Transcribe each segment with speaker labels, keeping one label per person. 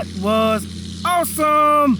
Speaker 1: That was awesome!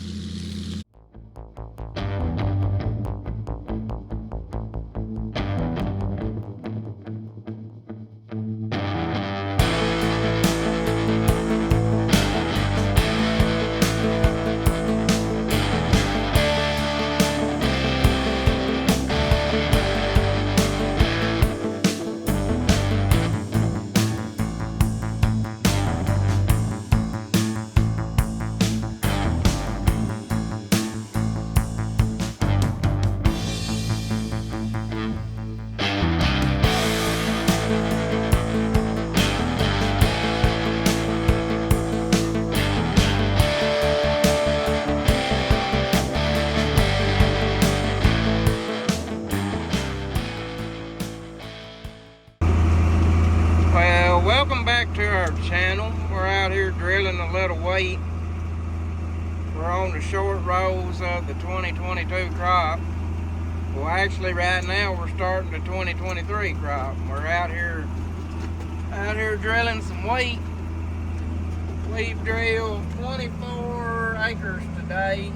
Speaker 2: Well, welcome back to our channel. We're out here drilling a little wheat. We're on the short rows of the 2022 crop. Well, actually right now we're starting the 2023 crop. We're out here drilling some wheat. We've drilled 24 acres today.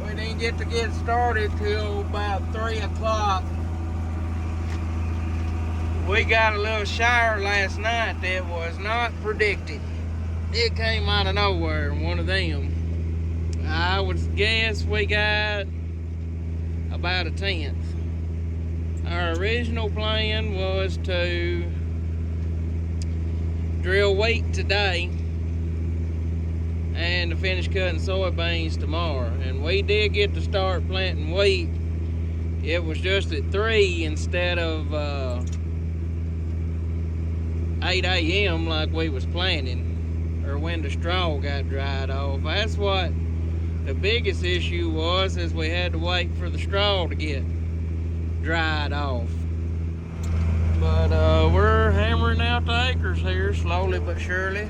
Speaker 2: We didn't get started till about 3 o'clock. We got a little shower last night that was not predicted. It came out of nowhere, one of them. I would guess we got about a tenth. Our original plan was to drill wheat today and to finish cutting soybeans tomorrow. And we did get to start planting wheat. It was just at 3 instead of 8 a.m. like we was planning, or when the straw got dried off. That's what the biggest issue was, is we had to wait for the straw to get dried off. But we're hammering out the acres here, slowly but surely.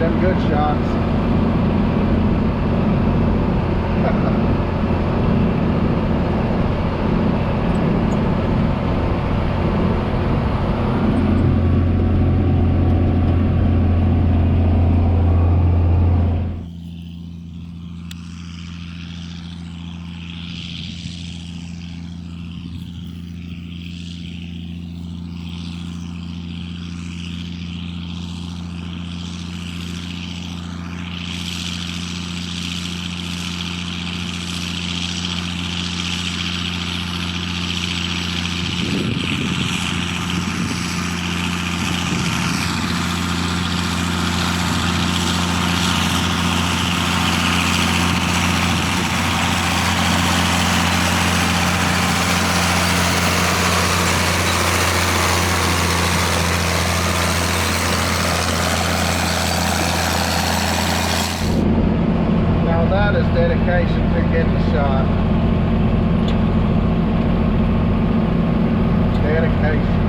Speaker 3: them good shots. That is dedication to get the shot. Dedication.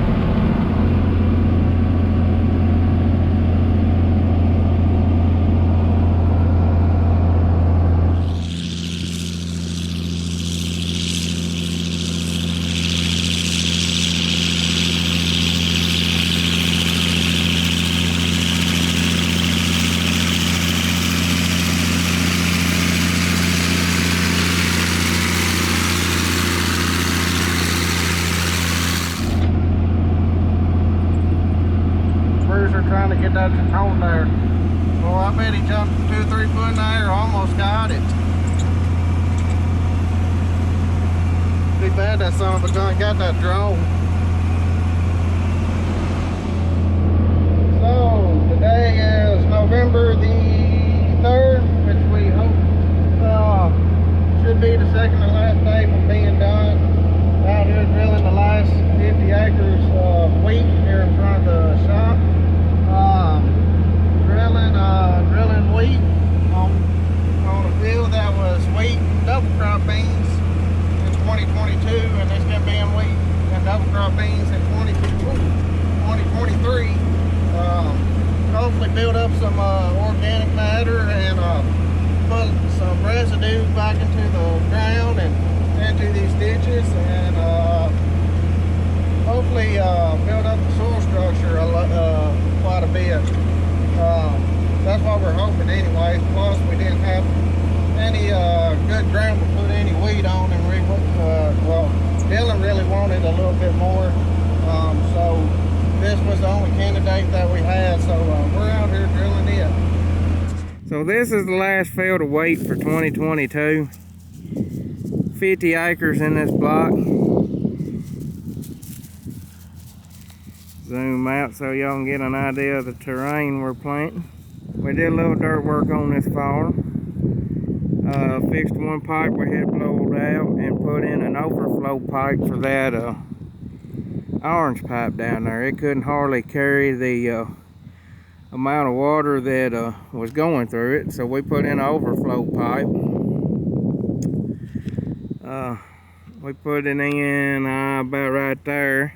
Speaker 3: Trying to get that on there. Well, I bet he jumped 2 or 3 foot in the air, almost got it. Too bad that son of a gun got that drone. So today is November the 3rd, which we hope should be the second and last day from being done. Out here drilling the last 50 acres of wheat here in front of the shop. Drilling wheat on a field that was wheat and double crop beans in 2022, and it's going to be in wheat and double crop beans in 2023. Hopefully build up some organic matter and put some residue back into the ground and into these ditches, and hopefully build up the soil structure quite a bit. That's what we're hoping anyway. Plus we didn't have any good ground to put any weed on, and well, Dylan really wanted a little bit more, so this was the only candidate that we had, so we're out here drilling it.
Speaker 2: So this is the last field of wheat for 2022. 50 acres in this block. Zoom out so y'all can get an idea of the terrain we're planting. We did a little dirt work on this fall. Fixed one pipe we had blowed out and put in an overflow pipe for that orange pipe down there. It couldn't hardly carry the amount of water that was going through it, so we put in an overflow pipe. We put it in about right there.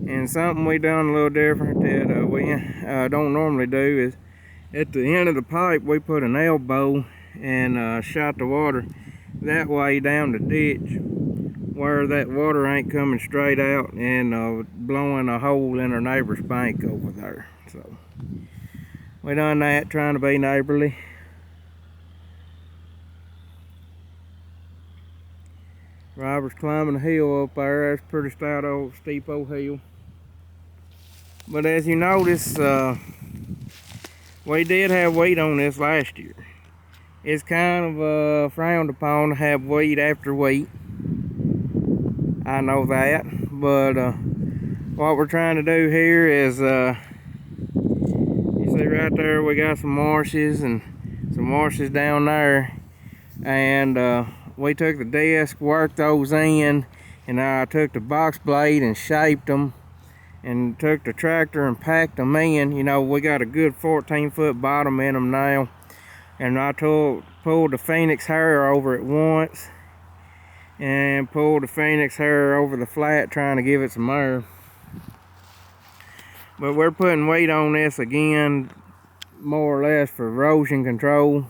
Speaker 2: And something we done a little different that we don't normally do is at the end of the pipe we put an elbow and shot the water that way down the ditch where that water ain't coming straight out and blowing a hole in our neighbor's bank over there. So we done that, trying to be neighborly. Robert's climbing a hill up there. That's pretty stout old steep old hill. But as you notice, we did have wheat on this last year. It's kind of frowned upon to have wheat after wheat. I know that, but what we're trying to do here is, you see right there we got some marshes and some marshes down there, and we took the disc, worked those in, and I took the box blade and shaped them, and took the tractor and packed them in. You know, we got a good 14-foot bottom in them now, and I pulled the Phoenix hair over it once and pulled the Phoenix hair over the flat, trying to give it some air. But we're putting weight on this again more or less for erosion control.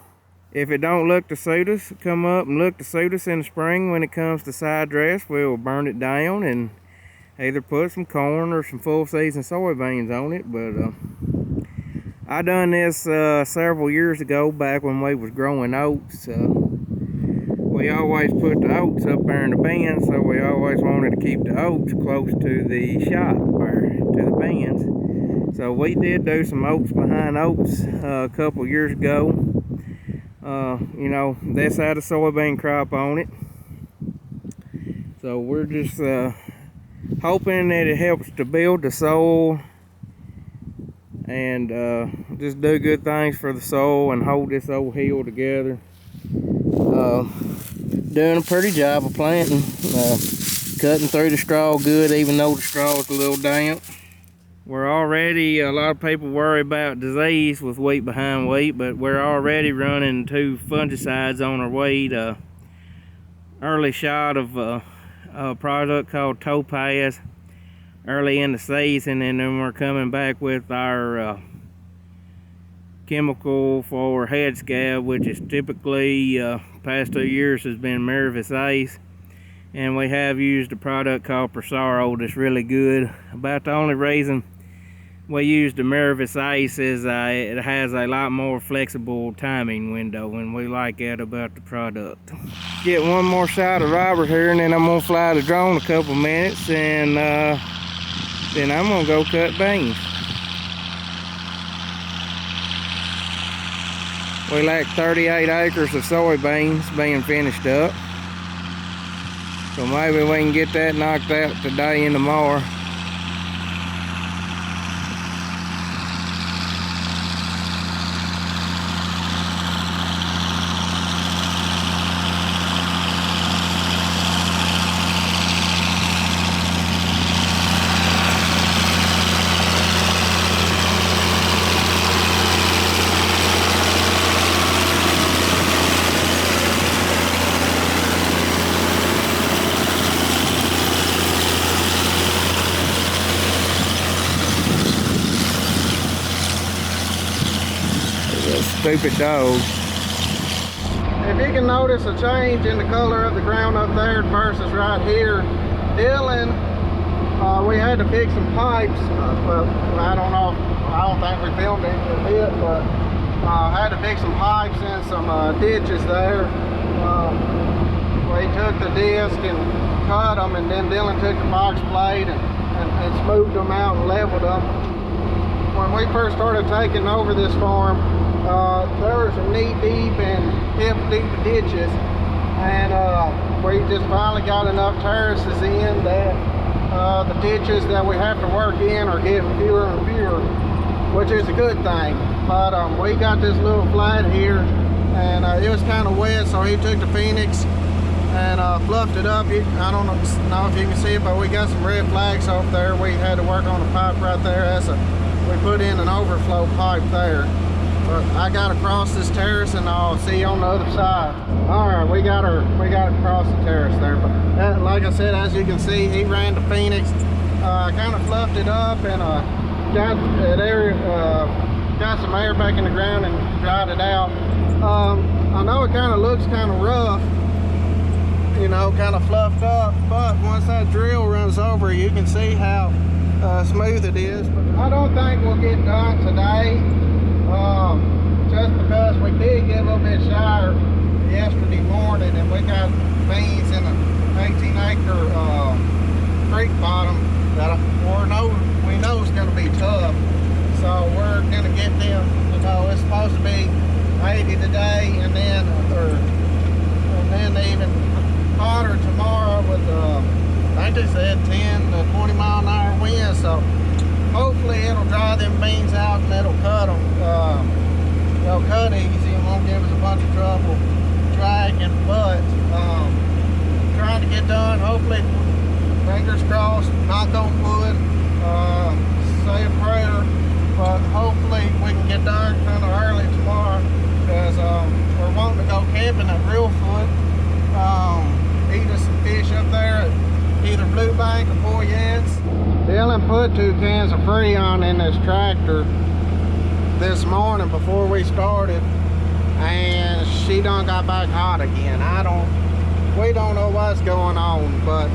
Speaker 2: If it don't look to suit us, come up and look to suit us in the spring when it comes to side dress, we'll burn it down and either put some corn or some full season soybeans on it. But I done this several years ago, back when we was growing oats. We always put the oats up there in the bins, so we always wanted to keep the oats close to the shop or to the bins. So we did do some oats behind oats a couple years ago. You know, this had a soybean crop on it. So we're just hoping that it helps to build the soil and just do good things for the soil and hold this old hill together. Doing a pretty job of planting, cutting through the straw good, even though the straw is a little damp. We're already, a lot of people worry about disease with wheat behind wheat, but we're already running 2 fungicides on our wheat. Early shot of a product called Topaz early in the season, and then we're coming back with our chemical for head scab, which is typically past 2 years has been Miravis Ace, and we have used a product called Prosaro that's really good. About the only reason we use the Miravis Ace is it has a lot more flexible timing window, and we like that about the product. Get one more shot of Robert here, and then I'm gonna fly the drone a couple minutes, and then I'm gonna go cut beans. We lack 38 acres of soybeans being finished up, so maybe we can get that knocked out today and tomorrow. Stupid dog.
Speaker 3: If you can notice a change in the color of the ground up there versus right here, Dylan, we had to fix some pipes. Well, I don't know, I don't think we filmed it a bit, but had to fix some pipes and some ditches there. We took the disc and cut them, and then Dylan took the box blade and smoothed them out and leveled them. When we first started taking over this farm, there were some knee-deep and hip-deep ditches, and we just finally got enough terraces in that the ditches that we have to work in are getting fewer and fewer, which is a good thing. But we got this little flat here, and it was kind of wet, so he took the Phoenix and fluffed it up. I don't know if you can see it, but we got some red flags over there. We had to work on the pipe right there. We put in an overflow pipe there. But I got across this terrace, and I'll see you on the other side. All right, we got across the terrace there. But like I said, as you can see, he ran the Phoenix, kind of fluffed it up, and got that area, got some air back in the ground and dried it out. I know it kind of looks kind of rough, you know, kind of fluffed up, but once that drill runs over, you can see how smooth it is. But I don't think we'll get done today. Just because we did get a little bit shyer yesterday morning, and we got beans in an 18-acre creek bottom that we know is going to be tough. So we're going to get them, you know, it's supposed to be 80 today, and then even hotter tomorrow with I think they said 10 to 20 mile an hour wind. So hopefully it'll dry them beans out and it'll cut them. They'll cut easy and won't give us a bunch of trouble dragging, but trying to get done. Hopefully, fingers crossed, knock on wood, say a prayer, but hopefully we can get done kind of early tomorrow, because we're wanting to go camping at Reelfoot, eat us some fish up there at either Blue Bank or Boyette's. Dylan put 2 cans of Freon in this tractor, this morning before we started, and she done got back hot again. We don't know what's going on, but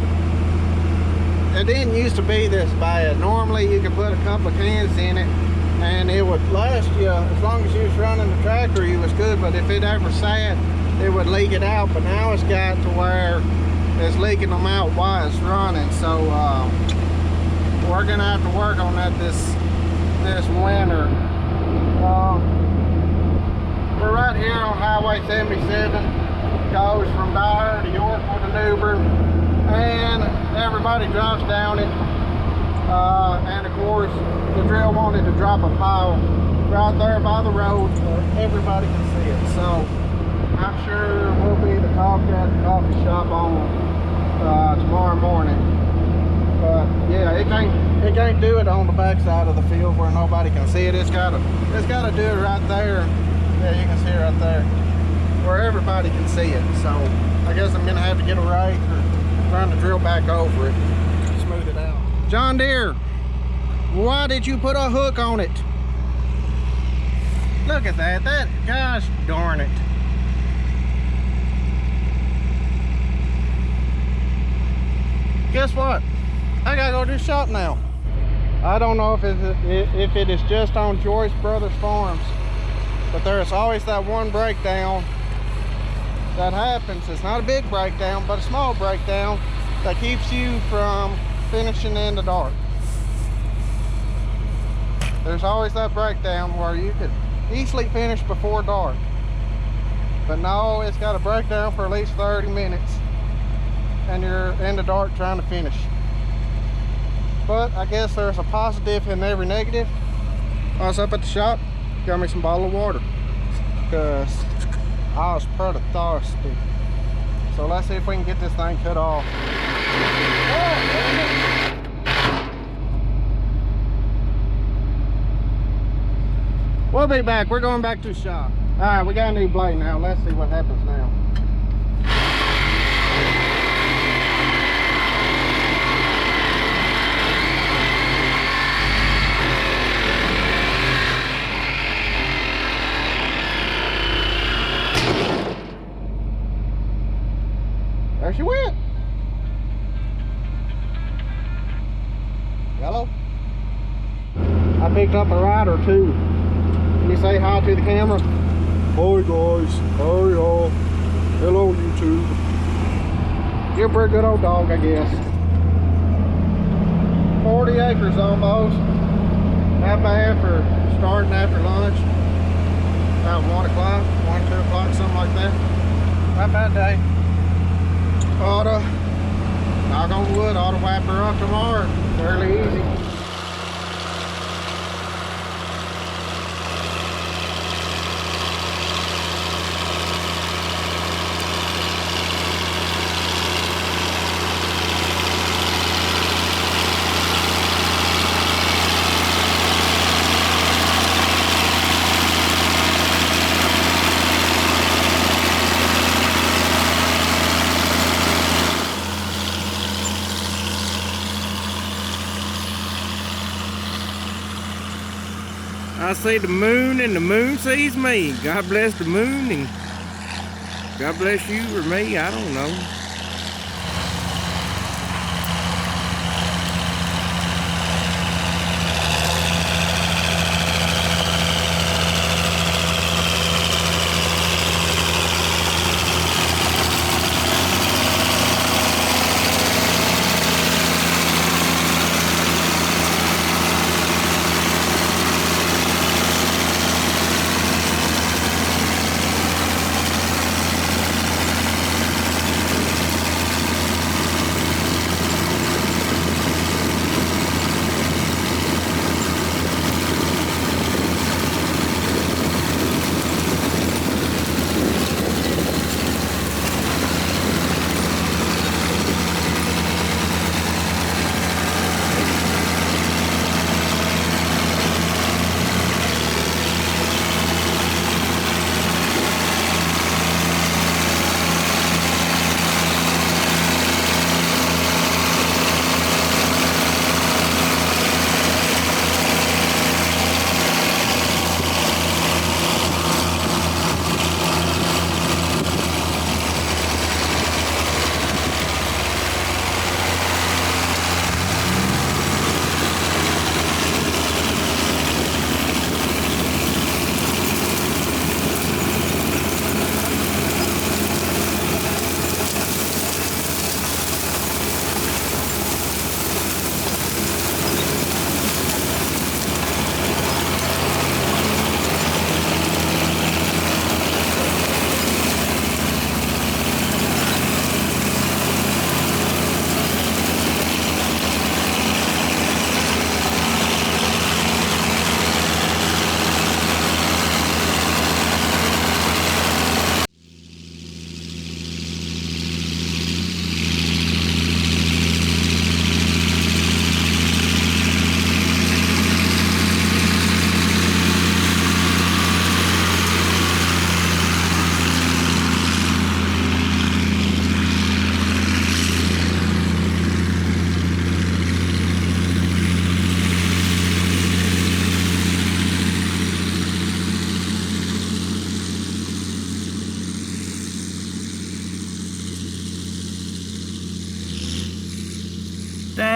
Speaker 3: it didn't used to be this bad. Normally you could put a couple of cans in it and it would last you as long as you was running the tractor. You was good, but if it ever sat, it would leak it out. But now it's got to where it's leaking them out while it's running. So we're gonna have to work on that this winter. We're right here on Highway 77. Goes from Dyer to York with an Uber, and everybody drives down it. And of course, the drill wanted to drop a pile right there by the road where everybody can see it. So I'm sure we'll be the talk at the coffee shop on tomorrow morning. But yeah, it can't do it on the back side of the field where nobody can see it. It's gotta do it right there. Yeah, you can see it right there where everybody can see it. So I guess I'm gonna have to get a rake or run the drill back over it, smooth it out. John Deere, why did you put a hook on it? Look at that, gosh darn it. Guess what? I gotta go to the shop now. I don't know if it is just on Joyce Brothers Farms, but there's always that one breakdown that happens. It's not a big breakdown, but a small breakdown that keeps you from finishing in the dark. There's always that breakdown where you could easily finish before dark, but no, it's got a breakdown for at least 30 minutes and you're in the dark trying to finish. But I guess there's a positive in every negative. I was up at the shop, got me some bottled water because I was pretty thirsty. So let's see if we can get this thing cut off. We'll be back. We're going back to the shop. All right, we got a new blade now. Let's see what happens now. There she went. Hello. I picked up a ride or two. Can you say hi to the camera? Hi guys. Hi y'all. Hello YouTube. You're a pretty good old dog, I guess. 40 acres almost. Not bad for starting after lunch. About 1 o'clock, 1, 2 o'clock, something like that. Not bad day. Oughta, knock on wood, oughta wipe her up tomorrow. Fairly easy.
Speaker 1: I see the moon and the moon sees me. God bless the moon and God bless you or me, I don't know.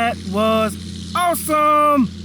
Speaker 1: That was awesome!